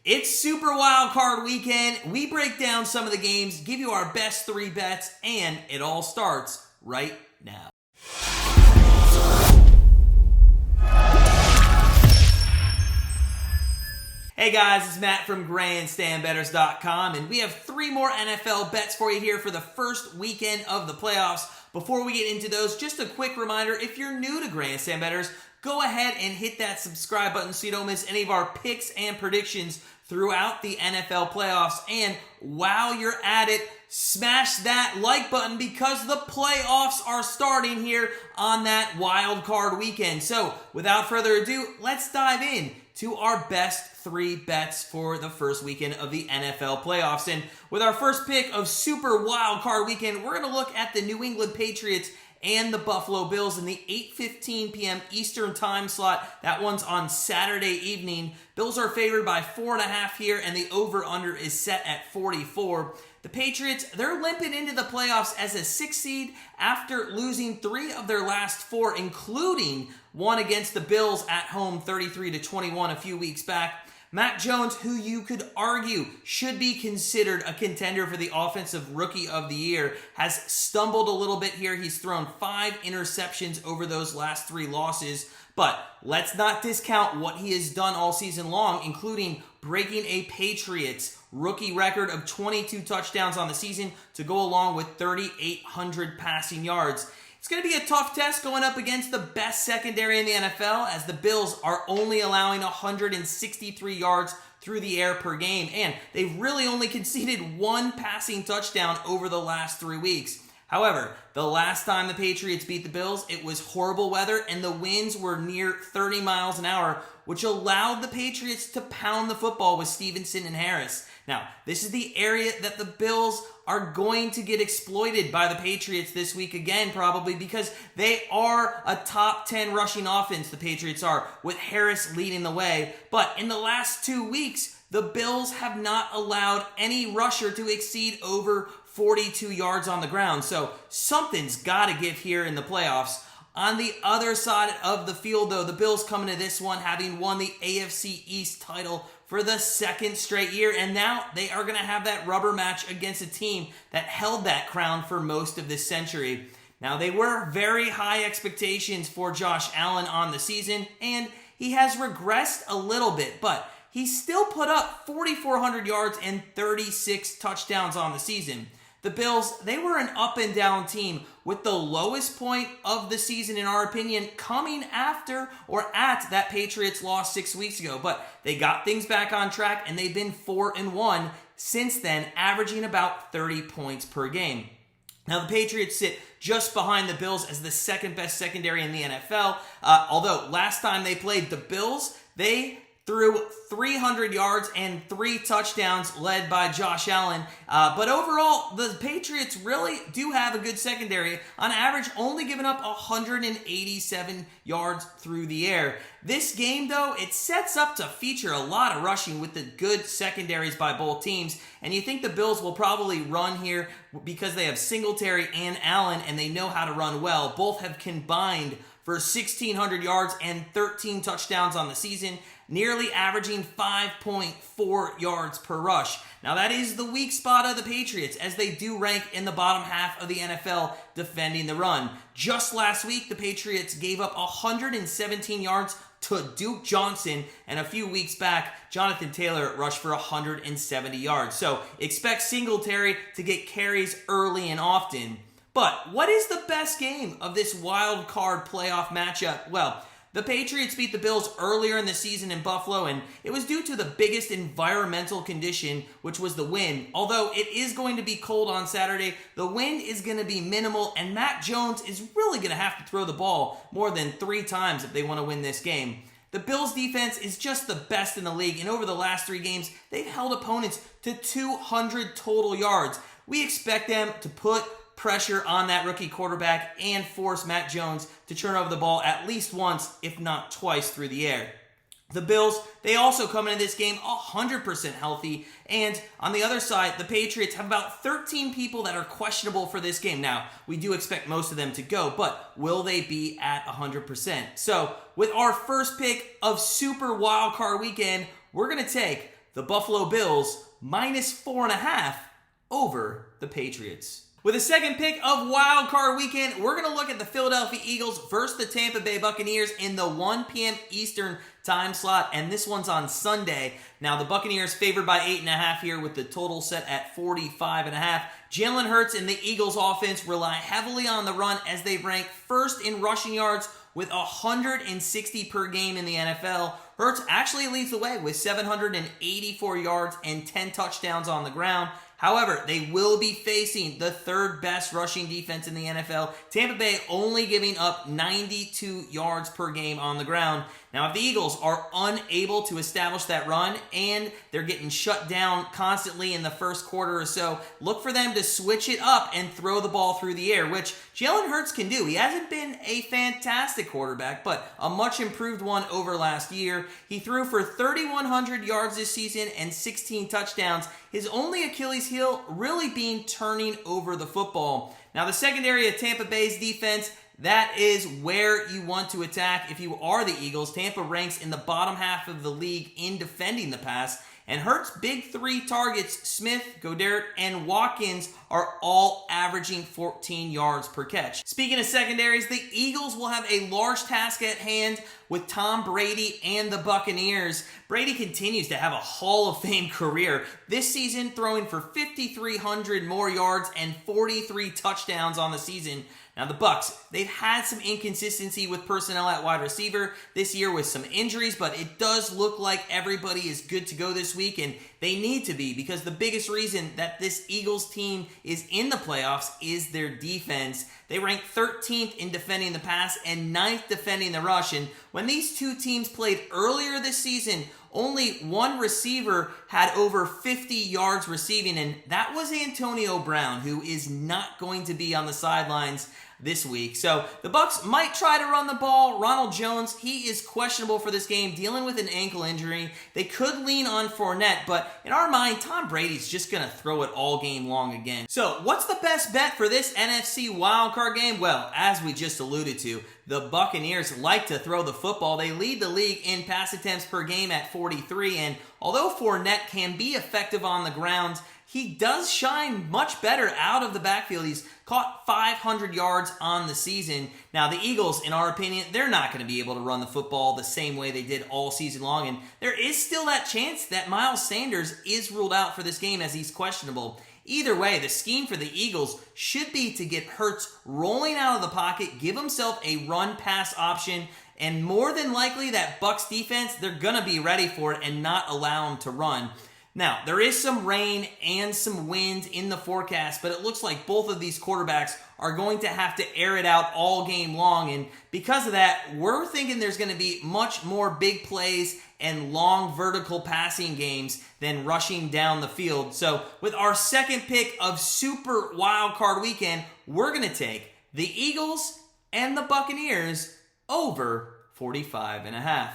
It's Super Wild Card Weekend. We break down some of the games, give you our best 3 bets, and it all starts right now. Hey guys, it's Matt from Grandstand Bettors.com, and we have 3 more NFL bets for you here for the first weekend of the playoffs. Before we get into those, just a quick reminder, if you're new to Grandstand Bettors, go ahead and hit that subscribe button so you don't miss any of our picks and predictions throughout the NFL playoffs. And while you're at it, smash that like button because the playoffs are starting here on that wild card weekend. So without further ado, let's dive in to our best 3 bets for the first weekend of the NFL playoffs. And with our first pick of Super Wild Card Weekend, we're going to look at the New England Patriots and the Buffalo Bills in the 8:15 p.m. Eastern time slot. That one's on Saturday evening. Bills are favored by 4.5 here, and the over-under is set at 44. The Patriots, they're limping into the playoffs as a 6 seed after losing 3 of their last 4, including one against the Bills at home 33-21 a few weeks back. Mac Jones, who you could argue should be considered a contender for the Offensive Rookie of the Year, has stumbled a little bit here. He's thrown 5 interceptions over those last 3 losses. But let's not discount what he has done all season long, including breaking a Patriots rookie record of 22 touchdowns on the season to go along with 3,800 passing yards. It's going to be a tough test going up against the best secondary in the NFL, as the Bills are only allowing 163 yards through the air per game, and they've really only conceded 1 passing touchdown over the last 3 weeks. However, the last time the Patriots beat the Bills, it was horrible weather, and the winds were near 30 miles an hour, which allowed the Patriots to pound the football with Stevenson and Harris. Now, this is the area that the Bills are going to get exploited by the Patriots this week again, probably because they are a top 10 rushing offense, the Patriots are, with Harris leading the way. But in the last 2 weeks, the Bills have not allowed any rusher to exceed over 42 yards on the ground. So something's got to give here in the playoffs. On the other side of the field, though, the Bills coming to this one having won the AFC East title for the 2nd straight year, and now they are going to have that rubber match against a team that held that crown for most of this century. Now, they were very high expectations for Josh Allen on the season, and he has regressed a little bit, but he still put up 4,400 yards and 36 touchdowns on the season. The Bills, they were an up-and-down team, with the lowest point of the season, in our opinion, coming after or at that Patriots loss 6 weeks ago. But they got things back on track, and they've been 4-1 since then, averaging about 30 points per game. Now, the Patriots sit just behind the Bills as the 2nd best secondary in the NFL. Although last time they played the Bills, they threw 300 yards and 3 touchdowns led by Josh Allen. But overall, the Patriots really do have a good secondary, on average only giving up 187 yards through the air. This game, though, it sets up to feature a lot of rushing with the good secondaries by both teams. And you think the Bills will probably run here because they have Singletary and Allen, and they know how to run well. Both have combined for 1,600 yards and 13 touchdowns on the season, nearly averaging 5.4 yards per rush. Now, that is the weak spot of the Patriots, as they do rank in the bottom half of the NFL defending the run. Just last week, the Patriots gave up 117 yards to Duke Johnson, and a few weeks back, Jonathan Taylor rushed for 170 yards. So expect Singletary to get carries early and often. But what is the best game of this wild card playoff matchup? Well, the Patriots beat the Bills earlier in the season in Buffalo, and it was due to the biggest environmental condition, which was the wind. Although it is going to be cold on Saturday, the wind is going to be minimal, and Mac Jones is really going to have to throw the ball more than 3 times if they want to win this game. The Bills' defense is just the best in the league, and over the last 3 games, they've held opponents to 200 total yards. We expect them to put pressure on that rookie quarterback and force Mac Jones to turn over the ball at least once, if not twice, through the air. The Bills, they also come into this game 100% healthy. And on the other side, the Patriots have about 13 people that are questionable for this game. Now, we do expect most of them to go, but will they be at 100%? So, with our first pick of Super Wild Card Weekend, we're going to take the Buffalo Bills -4.5 over the Patriots. With the second pick of Wild Card Weekend, we're going to look at the Philadelphia Eagles versus the Tampa Bay Buccaneers in the 1 p.m. Eastern time slot, and this one's on Sunday. Now, the Buccaneers favored by 8.5 here with the total set at 45.5. Jalen Hurts and the Eagles offense rely heavily on the run as they rank first in rushing yards with 160 per game in the NFL. Hurts actually leads the way with 784 yards and 10 touchdowns on the ground. However, they will be facing the third best rushing defense in the NFL. Tampa Bay only giving up 92 yards per game on the ground. Now, if the Eagles are unable to establish that run and they're getting shut down constantly in the first quarter or so, look for them to switch it up and throw the ball through the air, which Jalen Hurts can do. He hasn't been a fantastic quarterback, but a much improved one over last year. He threw for 3,100 yards this season and 16 touchdowns. His only Achilles heel really being turning over the football. Now, the secondary of Tampa Bay's defense, that is where you want to attack if you are the Eagles. Tampa ranks in the bottom half of the league in defending the pass. And Hurts' big three targets, Smith, Goddard, and Watkins, are all averaging 14 yards per catch. Speaking of secondaries, the Eagles will have a large task at hand with Tom Brady and the Buccaneers. Brady continues to have a Hall of Fame career this season, throwing for 5,300 more yards and 43 touchdowns on the season. Now, the Bucs, they've had some inconsistency with personnel at wide receiver this year with some injuries, but it does look like everybody is good to go this week, and they need to be, because the biggest reason that this Eagles team is in the playoffs is their defense. They rank 13th in defending the pass and 9th defending the rush, and when these two teams played earlier this season, only one receiver had over 50 yards receiving, and that was Antonio Brown, who is not going to be on the sidelines this week. So the Bucs might try to run the ball. Ronald Jones, he is questionable for this game, dealing with an ankle injury. They could lean on Fournette, but in our mind, Tom Brady's just going to throw it all game long again. So what's the best bet for this NFC wildcard game? Well, as we just alluded to, the Buccaneers like to throw the football. They lead the league in pass attempts per game at 43, and although Fournette can be effective on the ground, he does shine much better out of the backfield. He's caught 500 yards on the season. Now, the Eagles, in our opinion, they're not going to be able to run the football the same way they did all season long, and there is still that chance that Miles Sanders is ruled out for this game as he's questionable. Either way, the scheme for the Eagles should be to get Hurts rolling out of the pocket, give himself a run-pass option, and more than likely that Bucs defense, they're going to be ready for it and not allow him to run. Now, there is some rain and some wind in the forecast, but it looks like both of these quarterbacks are going to have to air it out all game long, and because of that, we're thinking there's going to be much more big plays and long vertical passing games than rushing down the field. So with our second pick of Super Wild Card Weekend, we're going to take the Eagles and the Buccaneers over 45.5.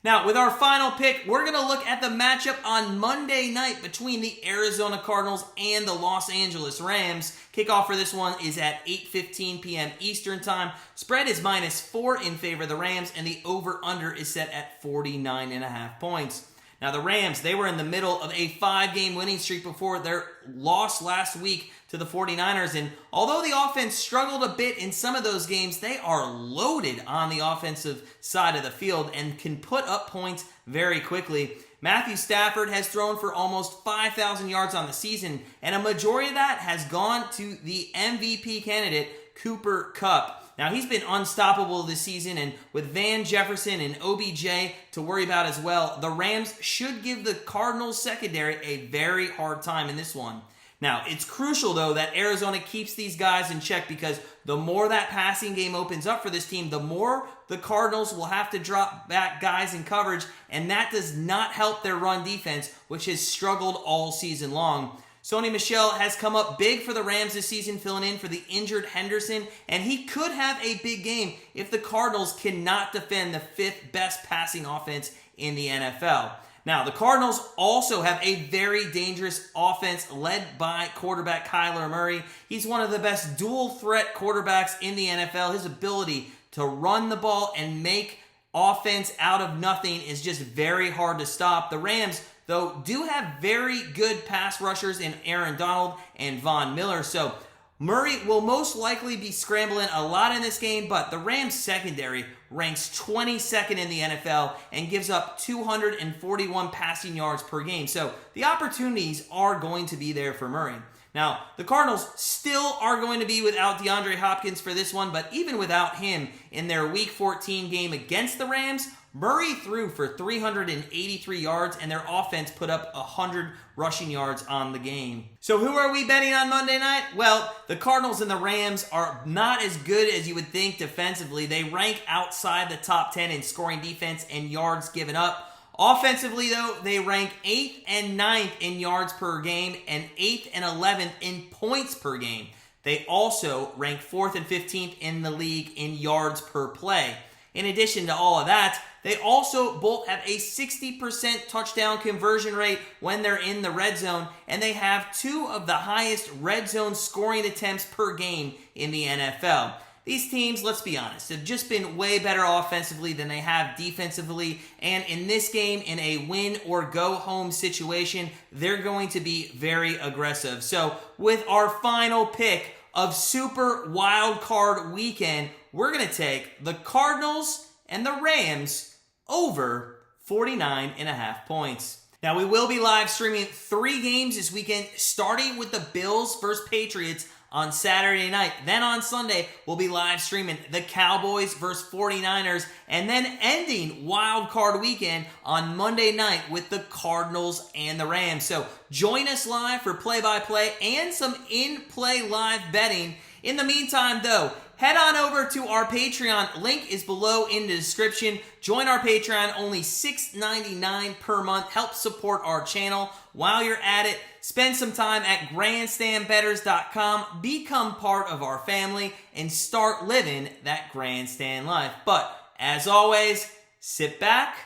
Now, with our final pick, we're going to look at the matchup on Monday night between the Arizona Cardinals and the Los Angeles Rams. Kickoff for this one is at 8:15 p.m. Eastern Time. Spread is -4 in favor of the Rams, and the over-under is set at 49.5 points. Now, the Rams, they were in the middle of a 5-game winning streak before their loss last week to the 49ers, and although the offense struggled a bit in some of those games, they are loaded on the offensive side of the field and can put up points very quickly. Matthew Stafford has thrown for almost 5,000 yards on the season, and a majority of that has gone to the MVP candidate, Cooper Kupp. Now, he's been unstoppable this season, and with Van Jefferson and OBJ to worry about as well, the Rams should give the Cardinals secondary a very hard time in this one. Now, it's crucial, though, that Arizona keeps these guys in check, because the more that passing game opens up for this team, the more the Cardinals will have to drop back guys in coverage, and that does not help their run defense, which has struggled all season long. Sony Michel has come up big for the Rams this season, filling in for the injured Henderson, and he could have a big game if the Cardinals cannot defend the 5th best passing offense in the NFL. Now, the Cardinals also have a very dangerous offense led by quarterback Kyler Murray. He's one of the best dual-threat quarterbacks in the NFL. His ability to run the ball and make offense out of nothing is just very hard to stop. The Rams, though do have very good pass rushers in Aaron Donald and Von Miller. So Murray will most likely be scrambling a lot in this game, but the Rams secondary ranks 22nd in the NFL and gives up 241 passing yards per game. So the opportunities are going to be there for Murray. Now, the Cardinals still are going to be without DeAndre Hopkins for this one, but even without him in their Week 14 game against the Rams, Murray threw for 383 yards, and their offense put up 100 rushing yards on the game. So who are we betting on Monday night? Well, the Cardinals and the Rams are not as good as you would think defensively. They rank outside the top 10 in scoring defense and yards given up. Offensively, though, they rank 8th and 9th in yards per game and 8th and 11th in points per game. They also rank 4th and 15th in the league in yards per play. In addition to all of that, they also both have a 60% touchdown conversion rate when they're in the red zone, and they have 2 of the highest red zone scoring attempts per game in the NFL. These teams, let's be honest, have just been way better offensively than they have defensively, and in this game, in a win or go home situation, they're going to be very aggressive. So with our final pick of Super Wild Card Weekend, we're going to take the Cardinals and the Rams over 49.5 points. Now, we will be live streaming 3 games this weekend, starting with the Bills versus Patriots on Saturday night. Then on Sunday, we'll be live streaming the Cowboys versus 49ers, and then ending Wild Card Weekend on Monday night with the Cardinals and the Rams. So join us live for play-by-play and some in-play live betting. In the meantime, though, head on over to our Patreon. Link is below in the description. Join our Patreon, only $6.99 per month. Help support our channel. While you're at it, spend some time at grandstandbettors.com. Become part of our family and start living that grandstand life. But as always, sit back,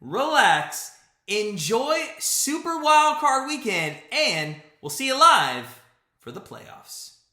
relax, enjoy Super Wild Card Weekend, and we'll see you live for the playoffs.